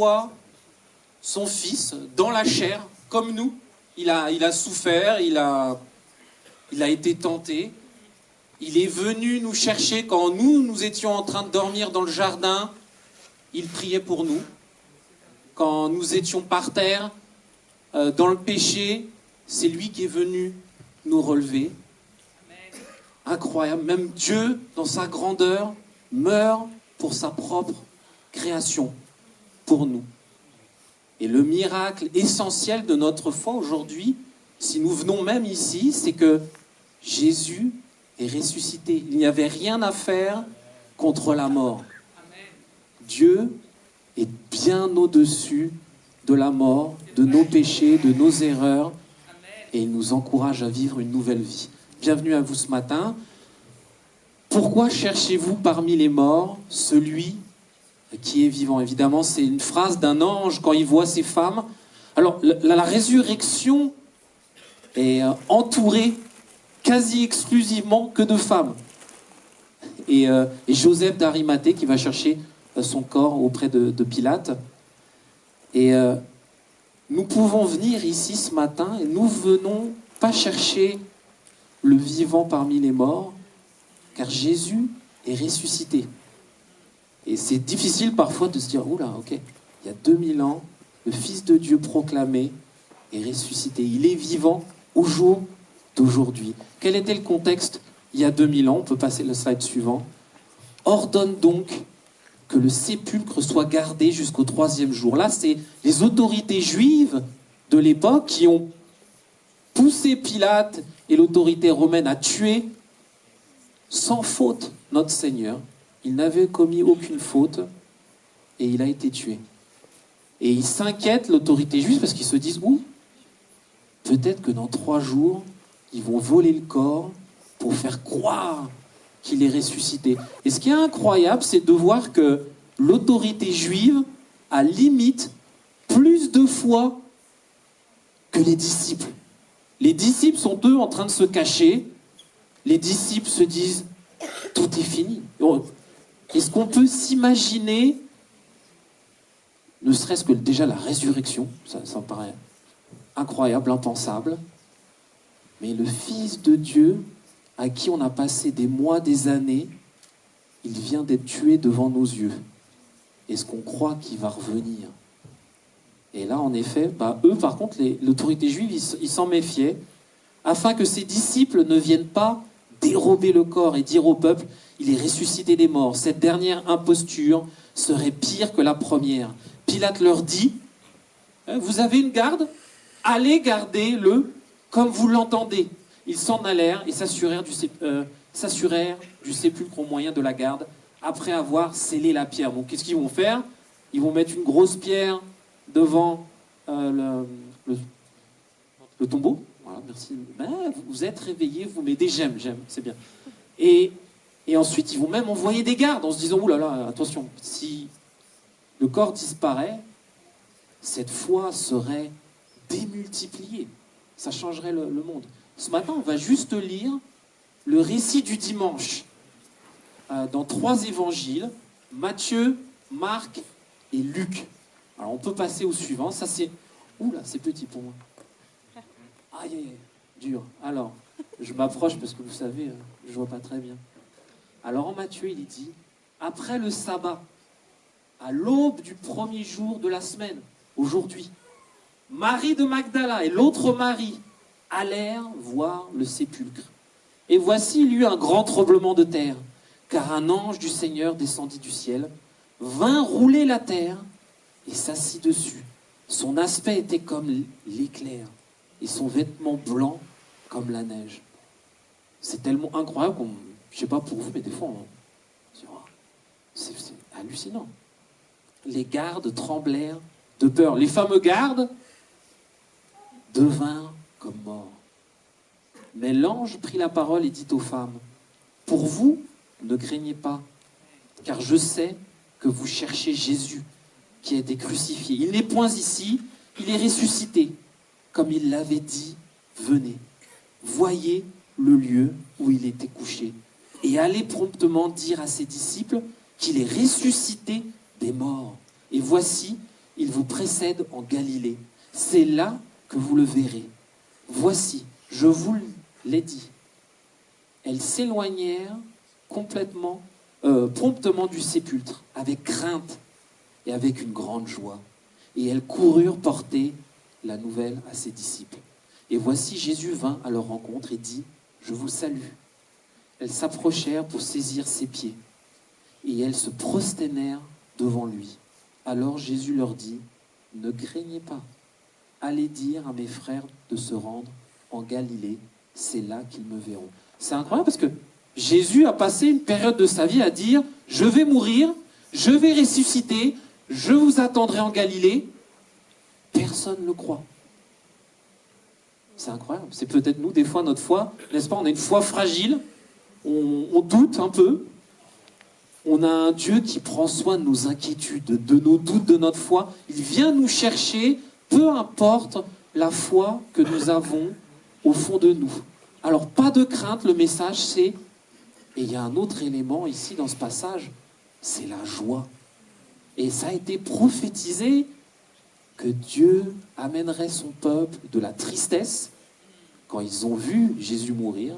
voit son fils dans la chair, comme nous. Il a souffert, il a été tenté. Il est venu nous chercher quand nous étions en train de dormir dans le jardin. Il priait pour nous. Quand nous étions par terre, dans le péché, c'est lui qui est venu nous relever. Incroyable. Même Dieu, dans sa grandeur, meurt pour sa propre création, pour nous. Et le miracle essentiel de notre foi aujourd'hui, si nous venons même ici, c'est que Jésus est ressuscité. Il n'y avait rien à faire contre la mort. Dieu est bien au-dessus de la mort, de nos péchés, de nos erreurs, et il nous encourage à vivre une nouvelle vie. Bienvenue à vous ce matin. Pourquoi cherchez-vous parmi les morts celui qui est vivant? Évidemment, c'est une phrase d'un ange quand il voit ces femmes. Alors, la résurrection est entourée quasi exclusivement que de femmes. Et Joseph d'Arimathée qui va chercher son corps auprès de Pilate. Et nous pouvons venir ici ce matin et nous venons pas chercher le vivant parmi les morts, car Jésus est ressuscité. Et c'est difficile parfois de se dire, oula, ok, il y a 2000 ans, le Fils de Dieu proclamé est ressuscité. Il est vivant au jour d'aujourd'hui. Quel était le contexte il y a 2000 ans? On peut passer le slide suivant. Ordonne donc que le sépulcre soit gardé jusqu'au 3e jour. Là, c'est les autorités juives de l'époque qui ont poussé Pilate et l'autorité romaine à tuer sans faute notre Seigneur. Il n'avait commis aucune faute et il a été tué. Et ils s'inquiètent, l'autorité juive, parce qu'ils se disent, peut-être que dans 3 jours, ils vont voler le corps pour faire croire qu'il est ressuscité. Et ce qui est incroyable, c'est de voir que l'autorité juive a limite plus de foi que les disciples. Les disciples sont eux en train de se cacher. Les disciples se disent, tout est fini. Est-ce qu'on peut s'imaginer, ne serait-ce que déjà la résurrection, ça me paraît incroyable, impensable, mais le Fils de Dieu, à qui on a passé des mois, des années, il vient d'être tué devant nos yeux. Est-ce qu'on croit qu'il va revenir? Et là, en effet, eux, par contre, l'autorité juive, ils s'en méfiaient, afin que ses disciples ne viennent pas dérober le corps et dire au peuple, il est ressuscité des morts. Cette dernière imposture serait pire que la première. Pilate leur dit, vous avez une garde? Allez garder-le comme vous l'entendez. Ils s'en allèrent et s'assurèrent du sépulcre au moyen de la garde, après avoir scellé la pierre. Donc qu'est-ce qu'ils vont faire? Ils vont mettre une grosse pierre devant le tombeau. Voilà, merci. Vous êtes réveillés, vous mettez j'aime, c'est bien. Et ensuite, ils vont même envoyer des gardes en se disant, oulala, attention, si le corps disparaît, cette foi serait démultipliée. Ça changerait le monde. Ce matin, on va juste lire le récit du dimanche dans 3 évangiles, Matthieu, Marc et Luc. Alors, on peut passer au suivant. Ça, c'est... c'est petit pour moi. Aïe, dur. Alors, je m'approche parce que vous savez, je vois pas très bien. Alors, en Matthieu, il est dit, après le sabbat, à l'aube du 1er jour de la semaine, aujourd'hui, Marie de Magdala et l'autre Marie allèrent voir le sépulcre. Et voici, il y eut un grand tremblement de terre, car un ange du Seigneur descendit du ciel, vint rouler la terre et s'assit dessus. Son aspect était comme l'éclair, et son vêtement blanc comme la neige. C'est tellement incroyable qu'on... Je ne sais pas pour vous, mais des fois, c'est hallucinant. Les gardes tremblèrent de peur. Les fameux gardes devinrent comme morts. Mais l'ange prit la parole et dit aux femmes, « Pour vous, ne craignez pas, car je sais que vous cherchez Jésus, qui a été crucifié. Il n'est point ici, il est ressuscité. Comme il l'avait dit, venez, voyez le lieu où il était couché. Et allez promptement dire à ses disciples qu'il est ressuscité des morts. Et voici, il vous précède en Galilée. C'est là que vous le verrez. Voici, je vous l'ai dit. » Elles s'éloignèrent promptement du sépulcre, avec crainte et avec une grande joie. Et elles coururent porter la nouvelle à ses disciples. Et voici, Jésus vint à leur rencontre et dit, « Je vous salue. » Elles s'approchèrent pour saisir ses pieds. Et elles se prosternèrent devant lui. Alors Jésus leur dit, « Ne craignez pas. Allez dire à mes frères de se rendre en Galilée. C'est là qu'ils me verront. » C'est incroyable parce que Jésus a passé une période de sa vie à dire « Je vais mourir, je vais ressusciter, je vous attendrai en Galilée. » Personne ne le croit. C'est incroyable. C'est peut-être nous, des fois, notre foi, n'est-ce pas? On a une foi fragile, on doute un peu. On a un Dieu qui prend soin de nos inquiétudes, de nos doutes, de notre foi. Il vient nous chercher, peu importe la foi que nous avons au fond de nous. Alors, pas de crainte, le message c'est, et il y a un autre élément ici dans ce passage, c'est la joie. Et ça a été prophétisé que Dieu amènerait son peuple de la tristesse, quand ils ont vu Jésus mourir,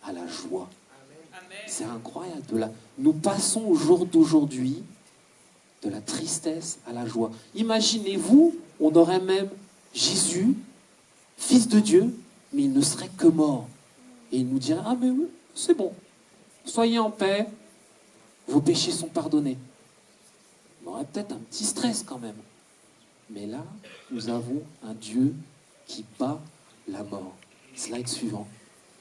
à la joie. C'est incroyable. Nous passons au jour d'aujourd'hui de la tristesse à la joie. Imaginez-vous, on aurait même Jésus, fils de Dieu, mais il ne serait que mort. Et il nous dirait, ah mais oui, c'est bon, soyez en paix, vos péchés sont pardonnés. On aurait peut-être un petit stress quand même. Mais là, nous avons un Dieu qui bat la mort. Slide suivant.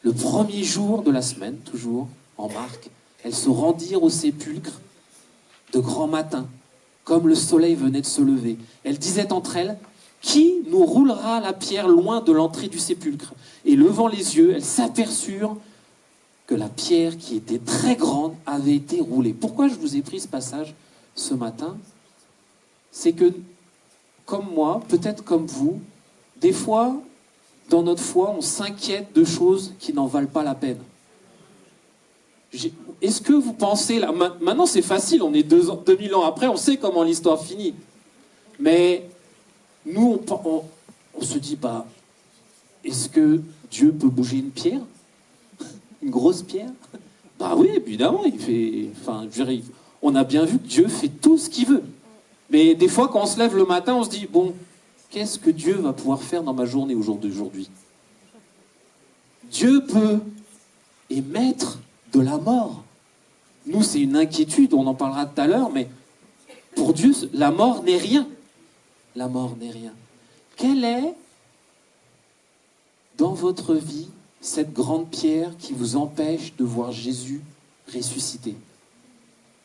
Le premier jour de la semaine, toujours, en Marc, elles se rendirent au sépulcre de grand matin, comme le soleil venait de se lever. Elles disaient entre elles, « Qui nous roulera la pierre loin de l'entrée du sépulcre ?» Et levant les yeux, elles s'aperçurent que la pierre, qui était très grande, avait été roulée. Pourquoi je vous ai pris ce passage ce matin? C'est que, comme moi, peut-être comme vous, des fois, dans notre foi, on s'inquiète de choses qui n'en valent pas la peine. Est-ce que vous pensez, là, maintenant c'est facile, on est 2000 ans après, on sait comment l'histoire finit. Mais nous, on se dit, bah, est-ce que Dieu peut bouger une pierre? Une grosse pierre? Bah oui, évidemment, on a bien vu que Dieu fait tout ce qu'il veut. Mais des fois, quand on se lève le matin, on se dit, bon, qu'est-ce que Dieu va pouvoir faire dans ma journée au jour d'aujourd'hui? Dieu peut émettre de la mort. Nous, c'est une inquiétude, on en parlera tout à l'heure, mais pour Dieu, la mort n'est rien. La mort n'est rien. Quelle est, dans votre vie, cette grande pierre qui vous empêche de voir Jésus ressuscité?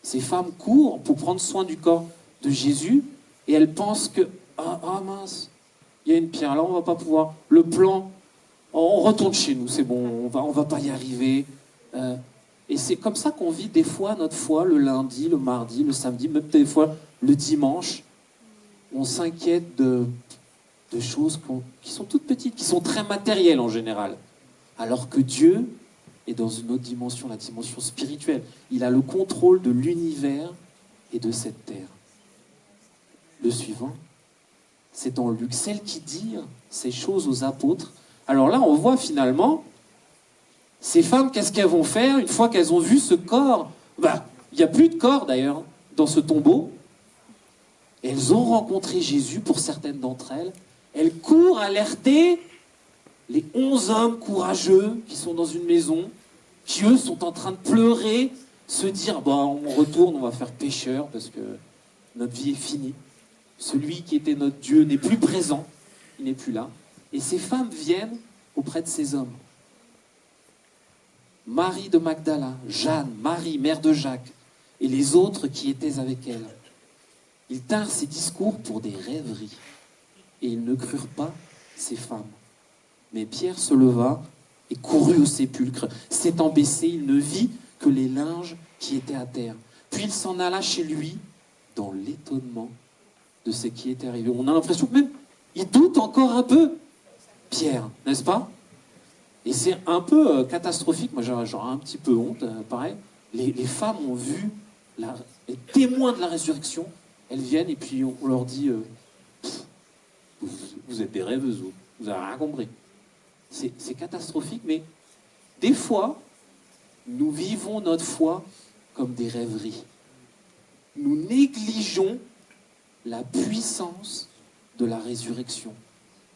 Ces femmes courent pour prendre soin du corps de Jésus et elles pensent que ah mince, il y a une pierre là, on va pas pouvoir. Le plan, on retourne chez nous, c'est bon, on va pas y arriver. Et c'est comme ça qu'on vit des fois notre foi, le lundi, le mardi, le samedi, même des fois le dimanche. On s'inquiète de choses qui sont toutes petites, qui sont très matérielles en général. Alors que Dieu est dans une autre dimension, la dimension spirituelle. Il a le contrôle de l'univers et de cette terre. Le suivant, c'est dans Luc, celles qui dirent ces choses aux apôtres. Alors là, on voit finalement, ces femmes, qu'est-ce qu'elles vont faire une fois qu'elles ont vu ce corps? Il n'y a plus de corps d'ailleurs dans ce tombeau. Elles ont rencontré Jésus pour certaines d'entre elles. Elles courent alerter les 11 hommes courageux qui sont dans une maison, qui eux sont en train de pleurer, se dire, on retourne, on va faire pécheur parce que notre vie est finie. Celui qui était notre Dieu n'est plus présent, il n'est plus là. Et ces femmes viennent auprès de ces hommes. Marie de Magdala, Jeanne, Marie, mère de Jacques, et les autres qui étaient avec elle. Ils tinrent ces discours pour des rêveries, et ils ne crurent pas ces femmes. Mais Pierre se leva et courut au sépulcre. S'étant baissé, il ne vit que les linges qui étaient à terre. Puis il s'en alla chez lui dans l'étonnement de ce qui était arrivé. On a l'impression que même, il doute encore un peu, Pierre, n'est-ce pas? Et c'est un peu catastrophique. Moi, j'aurais un petit peu honte, pareil. Les femmes ont vu les témoins de la résurrection elles viennent et puis on leur dit vous êtes des rêveuses, vous n'avez rien compris. C'est catastrophique, mais des fois, nous vivons notre foi comme des rêveries. Nous négligeons la puissance de la résurrection.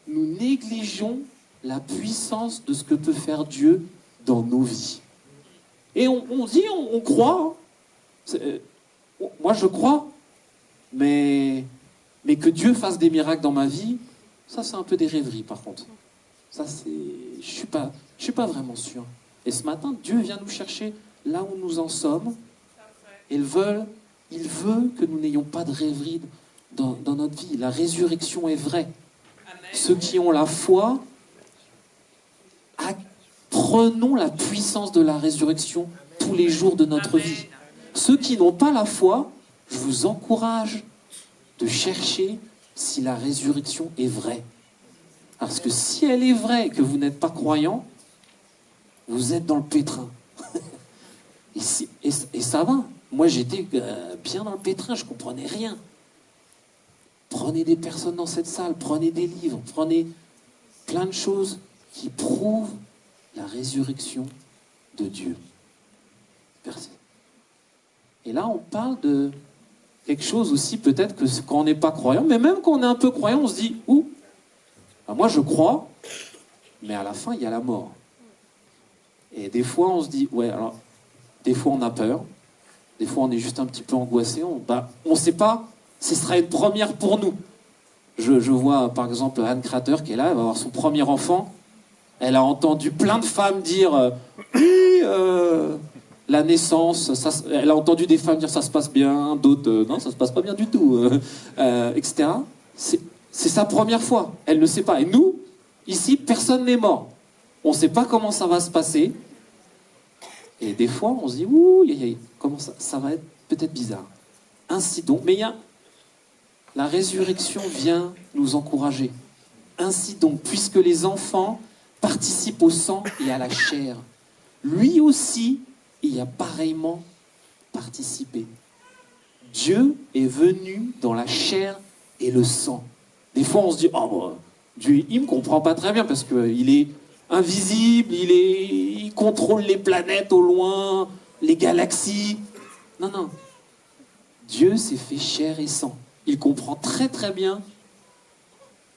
Nous négligeons la puissance de ce que peut faire Dieu dans nos vies. Et on dit, on croit. Moi, je crois. Mais que Dieu fasse des miracles dans ma vie, ça, c'est un peu des rêveries, par contre. Ça, c'est... Je suis pas vraiment sûr. Et ce matin, Dieu vient nous chercher là où nous en sommes. Il veut que nous n'ayons pas de rêveries dans notre vie. La résurrection est vraie. Amen. Ceux qui ont la foi, prenons la puissance de la résurrection tous les jours de notre vie. Ceux qui n'ont pas la foi, je vous encourage de chercher si la résurrection est vraie. Parce que si elle est vraie et que vous n'êtes pas croyant, vous êtes dans le pétrin. et ça va. Moi, j'étais bien dans le pétrin, je ne comprenais rien. Prenez des personnes dans cette salle, prenez des livres, prenez plein de choses qui prouvent la résurrection de Dieu. Merci. Et là, on parle de quelque chose aussi, peut-être que quand on n'est pas croyant, mais même quand on est un peu croyant, on se dit, moi je crois, mais à la fin, il y a la mort. Et des fois, on se dit, alors, des fois on a peur, des fois on est juste un petit peu angoissé, on sait pas, ce sera une première pour nous. Je vois par exemple Anne Crater qui est là, elle va avoir son premier enfant, elle a entendu plein de femmes dire, la naissance, elle a entendu des femmes dire ça se passe bien, d'autres non, ça se passe pas bien du tout, etc. C'est sa première fois, elle ne sait pas. Et nous, ici, personne n'est mort. On ne sait pas comment ça va se passer. Et des fois, on se dit, comment ça va être peut-être bizarre. Ainsi donc, mais la résurrection vient nous encourager. Ainsi donc, puisque les enfants participent au sang et à la chair, lui aussi y a pareillement participé. Dieu est venu dans la chair et le sang. Des fois, on se dit, Dieu, il ne me comprend pas très bien parce qu'il est invisible, il contrôle les planètes au loin, les galaxies. Non. Dieu s'est fait chair et sang. Il comprend très très bien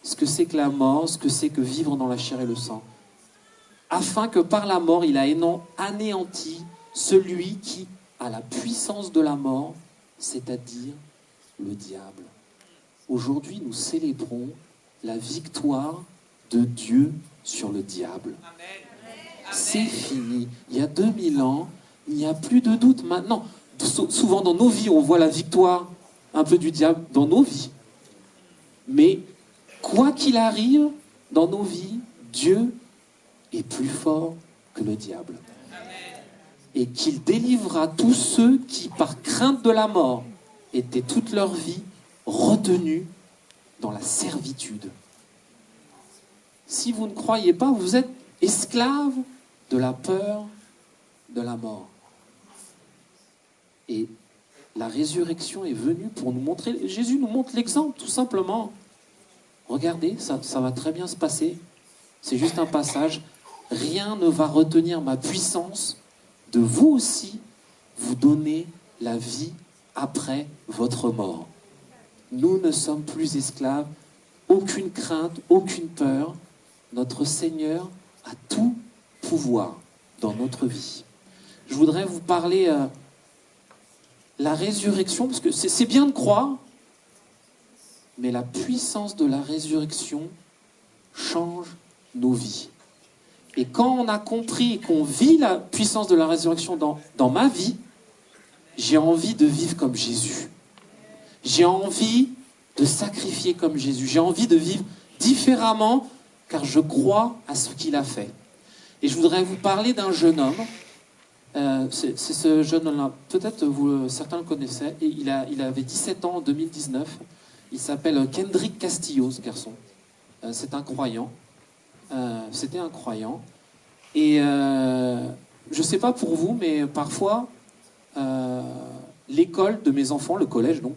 ce que c'est que la mort, ce que c'est que vivre dans la chair et le sang. Afin que par la mort, il a anéanti celui qui a la puissance de la mort, c'est-à-dire le diable. Aujourd'hui, nous célébrons la victoire de Dieu sur le diable. Amen. C'est fini. Il y a 2000 ans, il n'y a plus de doute maintenant. Souvent dans nos vies, on voit la victoire un peu du diable dans nos vies. Mais quoi qu'il arrive dans nos vies, Dieu est plus fort que le diable. Amen. Et qu'il délivrera tous ceux qui, par crainte de la mort, étaient toute leur vie retenus dans la servitude. Si vous ne croyez pas, vous êtes esclaves de la peur de la mort. Et la résurrection est venue pour nous montrer, Jésus nous montre l'exemple, tout simplement. Regardez, ça va très bien se passer. C'est juste un passage. Rien ne va retenir ma puissance de vous aussi vous donner la vie après votre mort. Nous ne sommes plus esclaves, aucune crainte, aucune peur. Notre Seigneur a tout pouvoir dans notre vie. Je voudrais vous parler la résurrection, parce que c'est bien de croire, mais la puissance de la résurrection change nos vies. Et quand on a compris et qu'on vit la puissance de la résurrection dans ma vie, j'ai envie de vivre comme Jésus. J'ai envie de sacrifier comme Jésus. J'ai envie de vivre différemment, car je crois à ce qu'il a fait. Et je voudrais vous parler d'un jeune homme. C'est ce jeune homme-là. Peut-être certains le connaissaient. Et il avait 17 ans en 2019. Il s'appelle Kendrick Castillo, ce garçon. C'est un croyant. C'était un croyant. Et je ne sais pas pour vous, mais parfois, l'école de mes enfants, le collège donc,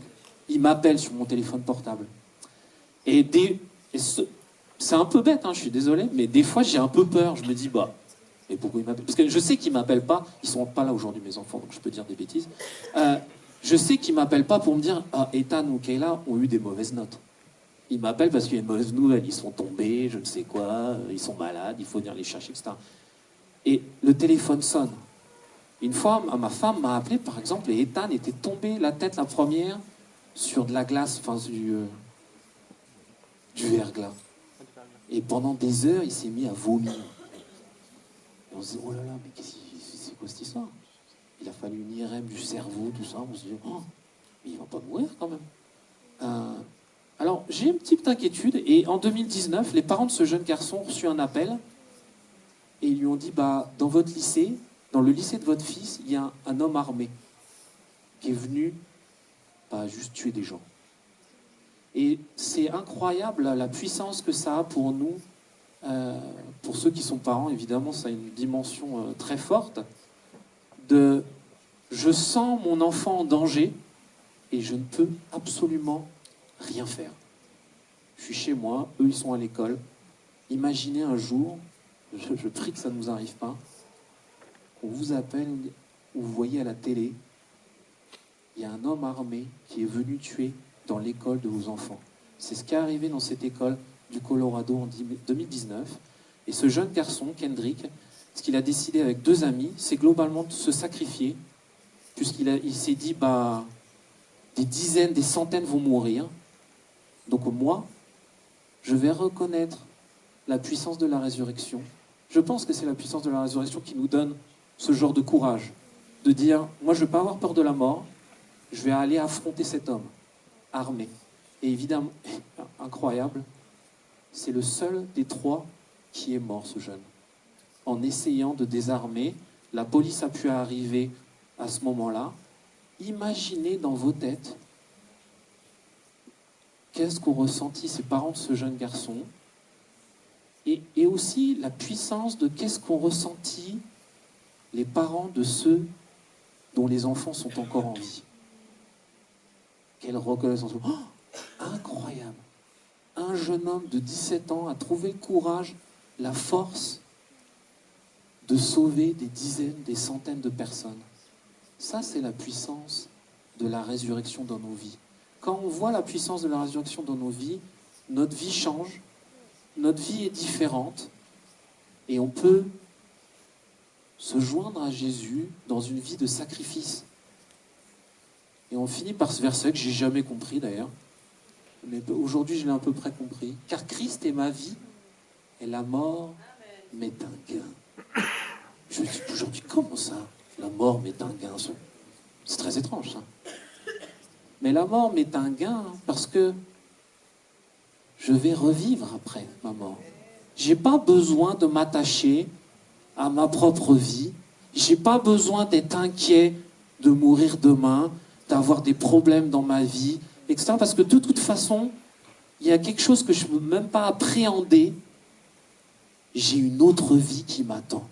il m'appelle sur mon téléphone portable. C'est un peu bête, hein, je suis désolé, mais des fois j'ai un peu peur. Je me dis, bah, et pourquoi il m'appelle? Parce que je sais qu'ils m'appellent pas, ils sont pas là aujourd'hui mes enfants, donc je peux dire des bêtises. Je sais qu'ils m'appellent pas pour me dire, ah, Ethan ou Kayla ont eu des mauvaises notes. Ils m'appellent parce qu'il y a une mauvaise nouvelle, ils sont tombés, je ne sais quoi, ils sont malades, il faut venir les chercher, etc. Et le téléphone sonne. Une fois, ma femme m'a appelé, par exemple, et Ethan était tombé la tête la première sur de la glace, enfin du verglas. Et pendant des heures, il s'est mis à vomir. Et on se dit, oh là là, mais c'est quoi cette histoire? Il a fallu une IRM du cerveau, tout ça. On se dit, oh, mais il va pas mourir quand même. Alors, j'ai une petite inquiétude. Et en 2019, les parents de ce jeune garçon ont reçu un appel. Et ils lui ont dit, bah, dans votre lycée, dans le lycée de votre fils, il y a un homme armé qui est venu juste tuer des gens. Et c'est incroyable la puissance que ça a pour nous, pour ceux qui sont parents, évidemment, ça a une dimension très forte, je sens mon enfant en danger et je ne peux absolument rien faire. Je suis chez moi, eux ils sont à l'école. Imaginez un jour, je prie que ça ne nous arrive pas, on vous appelle, ou vous voyez à la télé, il y a un homme armé qui est venu tuer dans l'école de vos enfants. C'est ce qui est arrivé dans cette école du Colorado en 2019. Et ce jeune garçon, Kendrick, ce qu'il a décidé avec 2 amis, c'est globalement de se sacrifier, puisqu'il s'est dit, bah, des dizaines, des centaines vont mourir. Donc moi, je vais reconnaître la puissance de la résurrection. Je pense que c'est la puissance de la résurrection qui nous donne ce genre de courage, de dire, moi je ne vais pas avoir peur de la mort, je vais aller affronter cet homme armé. Et évidemment, incroyable, c'est le seul des 3 qui est mort, ce jeune. En essayant de désarmer, la police a pu arriver à ce moment-là. Imaginez dans vos têtes qu'est-ce qu'ont ressenti ces parents de ce jeune garçon, et aussi la puissance de qu'est-ce qu'ont ressenti les parents de ceux dont les enfants sont encore en vie. Quelle reconnaissance. Oh, incroyable. Un jeune homme de 17 ans a trouvé le courage, la force de sauver des dizaines, des centaines de personnes. Ça, c'est la puissance de la résurrection dans nos vies. Quand on voit la puissance de la résurrection dans nos vies, notre vie change, notre vie est différente, et on peut se joindre à Jésus dans une vie de sacrifice. Et on finit par ce verset que j'ai jamais compris d'ailleurs, mais aujourd'hui je l'ai à peu près compris. Car Christ est ma vie, et la mort m'est un gain. Je me dis aujourd'hui, comment ça, la mort m'est un gain? C'est très étrange ça. Mais la mort m'est un gain parce que je vais revivre après ma mort. J'ai pas besoin de m'attacher à ma propre vie. J'ai pas besoin d'être inquiet de mourir demain, d'avoir des problèmes dans ma vie, etc. Parce que de toute façon, il y a quelque chose que je ne peux même pas appréhender. J'ai une autre vie qui m'attend.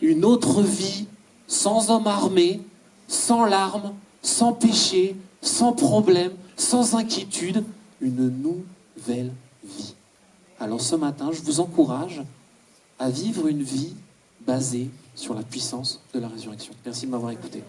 Une autre vie sans homme armé, sans larmes, sans péché, sans problème, sans inquiétude. Une nouvelle vie. Alors ce matin, je vous encourage à vivre une vie basée sur la puissance de la résurrection. Merci de m'avoir écouté.